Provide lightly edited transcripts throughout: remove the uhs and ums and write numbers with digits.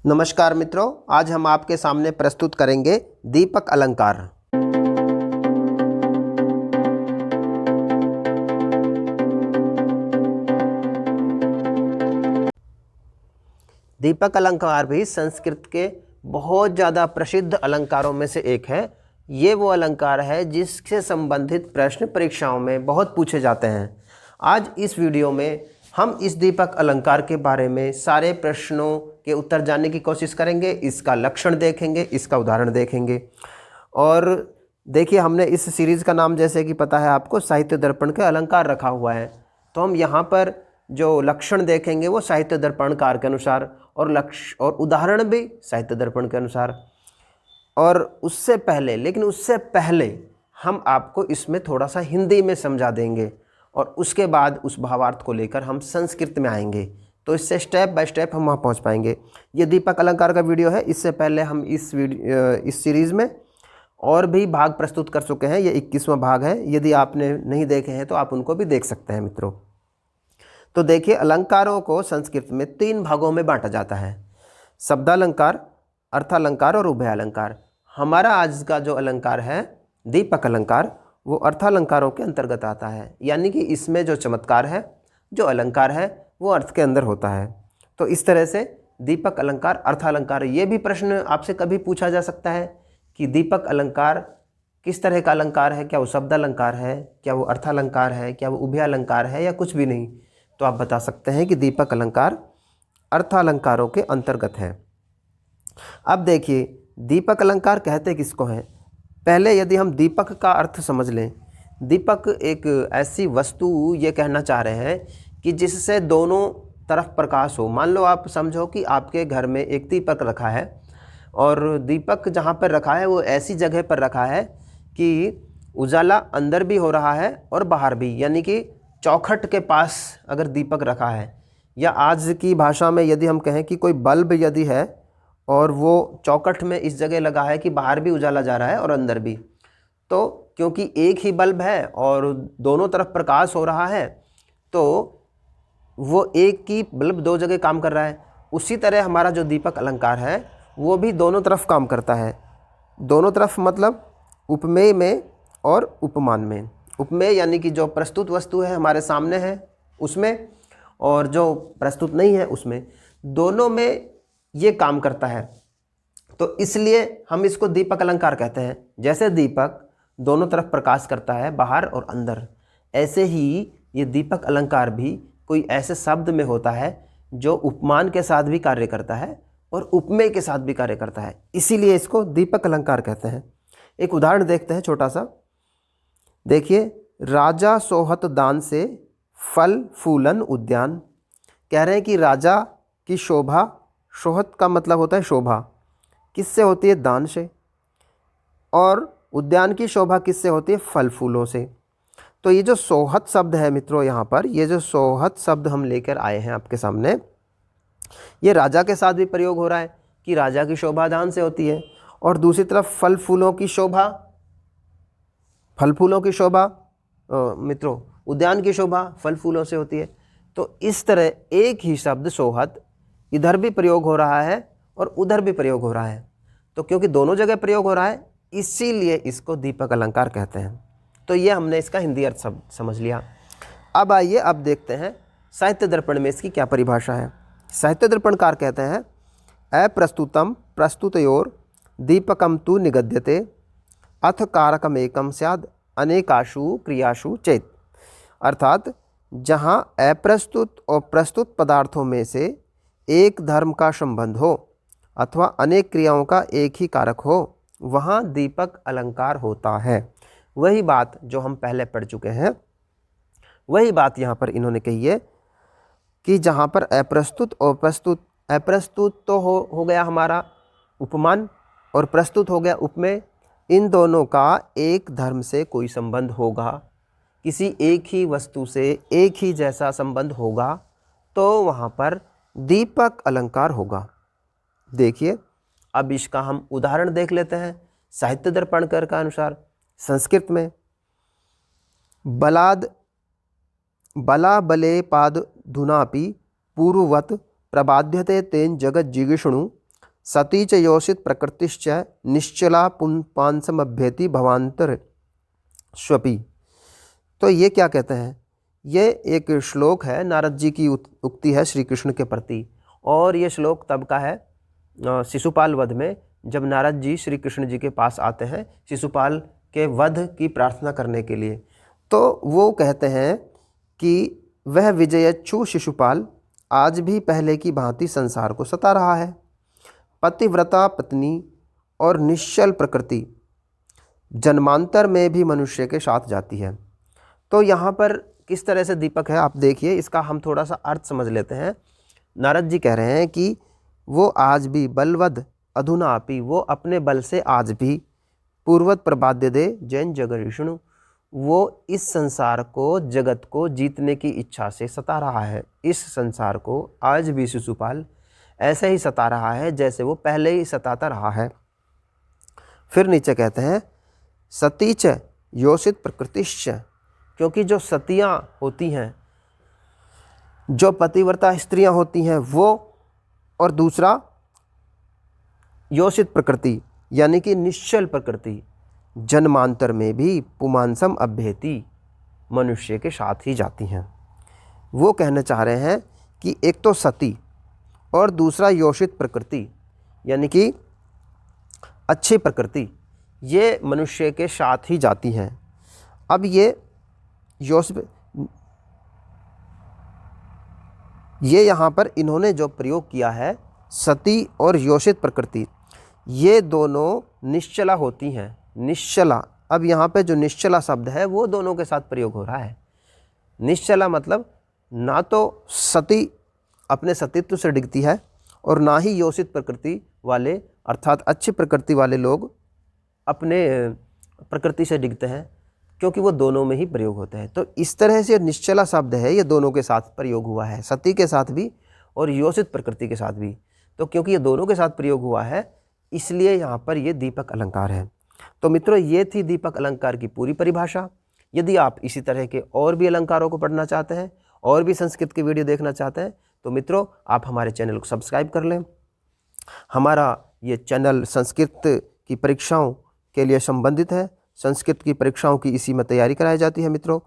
नमस्कार मित्रों, आज हम आपके सामने प्रस्तुत करेंगे दीपक अलंकार। दीपक अलंकार भी संस्कृत के बहुत ज़्यादा प्रसिद्ध अलंकारों में से एक है। ये वो अलंकार है जिससे संबंधित प्रश्न परीक्षाओं में बहुत पूछे जाते हैं। आज इस वीडियो में हम इस दीपक अलंकार के बारे में सारे प्रश्नों के उत्तर जानने की कोशिश करेंगे। इसका लक्षण देखेंगे, इसका उदाहरण देखेंगे। और देखिए, हमने इस सीरीज़ का नाम जैसे कि पता है आपको, साहित्य दर्पण के अलंकार रखा हुआ है। तो हम यहाँ पर जो लक्षण देखेंगे वो साहित्य दर्पणकार के अनुसार, और लक्ष्य और उदाहरण भी साहित्य दर्पण के अनुसार। और उससे पहले हम आपको इसमें थोड़ा सा हिंदी में समझा देंगे, और उसके बाद उस भावार्थ को लेकर हम संस्कृत में आएंगे। तो इससे स्टेप बाय स्टेप हम वहाँ पहुँच पाएंगे। ये दीपक अलंकार का वीडियो है। इससे पहले हम इस सीरीज़ में और भी भाग प्रस्तुत कर चुके हैं। ये 21वां भाग है। यदि आपने नहीं देखे हैं तो आप उनको भी देख सकते हैं मित्रों। तो देखिए, अलंकारों को संस्कृत में 3 भागों में बांटा जाता है: शब्दालंकार, अर्थालंकार और उभयालंकार। हमारा आज का जो अलंकार है दीपक अलंकार, वो अर्थालंकारों के अंतर्गत आता है। यानी कि इसमें जो चमत्कार है, जो अलंकार है, वो अर्थ के अंदर होता है। तो इस तरह से दीपक अलंकार, अर्थालंकार। ये भी प्रश्न आपसे कभी पूछा जा सकता है कि दीपक अलंकार किस तरह का अलंकार है, क्या वो शब्दालंकार है, क्या वो अर्थालंकार है, क्या वो उभयालंकार है, या कुछ भी नहीं। तो आप बता सकते हैं कि दीपक अलंकार अर्थालंकारों के अंतर्गत है। अब देखिए, दीपक अलंकार कहते किसको हैं। पहले यदि हम दीपक का अर्थ समझ लें, दीपक एक ऐसी वस्तु ये कहना चाह रहे हैं कि जिससे दोनों तरफ प्रकाश हो। मान लो आप समझो कि आपके घर में एक दीपक रखा है, और दीपक जहाँ पर रखा है वो ऐसी जगह पर रखा है कि उजाला अंदर भी हो रहा है और बाहर भी। यानी कि चौखट के पास अगर दीपक रखा है, या आज की भाषा में यदि हम कहें कि कोई बल्ब यदि है और वो चौखट में इस जगह लगा है कि बाहर भी उजाला जा रहा है और अंदर भी, तो क्योंकि एक ही बल्ब है और दोनों तरफ प्रकाश हो रहा है, तो वो एक ही बल्ब 2 जगह काम कर रहा है। उसी तरह हमारा जो दीपक अलंकार है वो भी दोनों तरफ काम करता है। दोनों तरफ मतलब उपमेय में और उपमान में। उपमेय यानी कि जो प्रस्तुत वस्तु है हमारे सामने है उसमें, और जो प्रस्तुत नहीं है उसमें, दोनों में ये काम करता है। तो इसलिए हम इसको दीपक अलंकार कहते हैं। जैसे दीपक दोनों तरफ प्रकाश करता है, बाहर और अंदर, ऐसे ही ये दीपक अलंकार भी कोई ऐसे शब्द में होता है जो उपमान के साथ भी कार्य करता है और उपमेय के साथ भी कार्य करता है। इसीलिए इसको दीपक अलंकार कहते हैं। एक उदाहरण देखते हैं छोटा सा। देखिए, राजा सोहत दान से फल फूलन उद्यान। कह रहे हैं कि राजा की शोभा, सोहत का मतलब होता है शोभा, किससे होती है? दान से। और उद्यान की शोभा किससे होती है? फल फूलों से। तो ये जो सोहत शब्द है मित्रों, यहाँ पर ये जो सोहत शब्द हम लेकर आए हैं आपके सामने, ये राजा के साथ भी प्रयोग हो रहा है कि राजा की शोभा दान से होती है। और दूसरी तरफ फल फूलों की शोभा, फल फूलों की शोभा मित्रों, उद्यान की शोभा फल फूलों से होती है। तो इस तरह एक ही शब्द सोहत इधर भी प्रयोग हो रहा है और उधर भी प्रयोग हो रहा है। तो क्योंकि दोनों जगह प्रयोग हो रहा है, इसीलिए इसको दीपक अलंकार कहते हैं। तो ये हमने इसका हिंदी अर्थ समझ लिया। अब आइए, अब देखते हैं साहित्य दर्पण में इसकी क्या परिभाषा है। साहित्य दर्पणकार कहते हैं, अप्रस्तुतम प्रस्तुतयोर दीपकम तु निगद्यते अथ कारकमेकम स्याद अनेकाशु क्रियाशु चेत। अर्थात जहाँ अप्रस्तुत और प्रस्तुत पदार्थों में से एक धर्म का संबंध हो अथवा अनेक क्रियाओं का एक ही कारक हो, वहाँ दीपक अलंकार होता है। वही बात जो हम पहले पढ़ चुके हैं, वही बात यहाँ पर इन्होंने कही है कि जहाँ पर अप्रस्तुत और प्रस्तुत, अप्रस्तुत तो हो गया हमारा उपमान, और प्रस्तुत हो गया उपमेय। इन दोनों का एक धर्म से कोई संबंध होगा, किसी एक ही वस्तु से एक ही जैसा संबंध होगा, तो वहाँ पर दीपक अलंकार होगा। देखिए, अब इसका हम उदाहरण देख लेते हैं साहित्य दर्पणकार का अनुसार। संस्कृत में बला बले पाद धुनापि पूर्ववत प्रबाध्यते तेन जगत जिगिष्णु सती च योषित प्रकृतिश्च निश्चला पुंपांसमभ्येति भवांतर स्वपि। तो ये क्या कहते हैं, ये एक श्लोक है, नारद जी की उक्ति है श्री कृष्ण के प्रति। और ये श्लोक तब का है शिशुपाल वध में, जब नारद जी श्री कृष्ण जी के पास आते हैं शिशुपाल के वध की प्रार्थना करने के लिए। तो वो कहते हैं कि वह विजयच्छु शिशुपाल आज भी पहले की भांति संसार को सता रहा है। पतिव्रता पत्नी और निश्चल प्रकृति जन्मांतर में भी मनुष्य के साथ जाती है। तो यहाँ पर किस तरह से दीपक है आप देखिए, इसका हम थोड़ा सा अर्थ समझ लेते हैं। नारद जी कह रहे हैं कि वो आज भी बलवद अधुनापि, वो अपने बल से आज भी पूर्वत प्रबाद्य दे जैन जगरिष्णु, वो इस संसार को, जगत को जीतने की इच्छा से सता रहा है। इस संसार को आज भी शिशुपाल ऐसे ही सता रहा है जैसे वो पहले ही सताता रहा है। फिर नीचे कहते हैं सतीच योषित प्रकृतिश्च, क्योंकि जो सतियाँ होती हैं, जो पतिव्रता स्त्रियाँ होती हैं वो, और दूसरा योषित प्रकृति यानी कि निश्चल प्रकृति, जन्मांतर में भी पुमांसम अभ्येति, मनुष्य के साथ ही जाती हैं। वो कहना चाह रहे हैं कि एक तो सती और दूसरा योषित प्रकृति यानी कि अच्छी प्रकृति, ये मनुष्य के साथ ही जाती हैं। अब ये यहाँ पर इन्होंने जो प्रयोग किया है सती और योषित प्रकृति, ये दोनों निश्चला होती हैं। निश्चला, अब यहाँ पे जो निश्चला शब्द है वो दोनों के साथ प्रयोग हो रहा है। निश्चला मतलब ना तो सती अपने सतीत्व से डिगती है और ना ही योषित प्रकृति वाले अर्थात अच्छी प्रकृति वाले लोग अपने प्रकृति से डिगते हैं, क्योंकि वो दोनों में ही प्रयोग होते हैं। तो इस तरह से निश्चला शब्द है ये दोनों के साथ प्रयोग हुआ है, सती के साथ भी और योषित प्रकृति के साथ भी। तो क्योंकि ये दोनों के साथ प्रयोग हुआ है इसलिए यहाँ पर ये दीपक अलंकार है। तो मित्रों ये थी दीपक अलंकार की पूरी परिभाषा। यदि आप इसी तरह के और भी अलंकारों को पढ़ना चाहते हैं और भी संस्कृत की वीडियो देखना चाहते हैं तो मित्रों आप हमारे चैनल को सब्सक्राइब कर लें। हमारा ये चैनल संस्कृत की परीक्षाओं के लिए संबंधित है। संस्कृत की परीक्षाओं की इसी में तैयारी कराई जाती है मित्रों।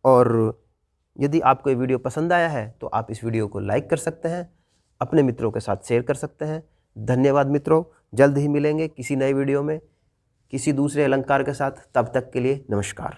और यदि आपको ये वीडियो पसंद आया है तो आप इस वीडियो को लाइक कर सकते हैं, अपने मित्रों के साथ शेयर कर सकते हैं। धन्यवाद मित्रों, जल्द ही मिलेंगे किसी नए वीडियो में किसी दूसरे अलंकार के साथ। तब तक के लिए नमस्कार।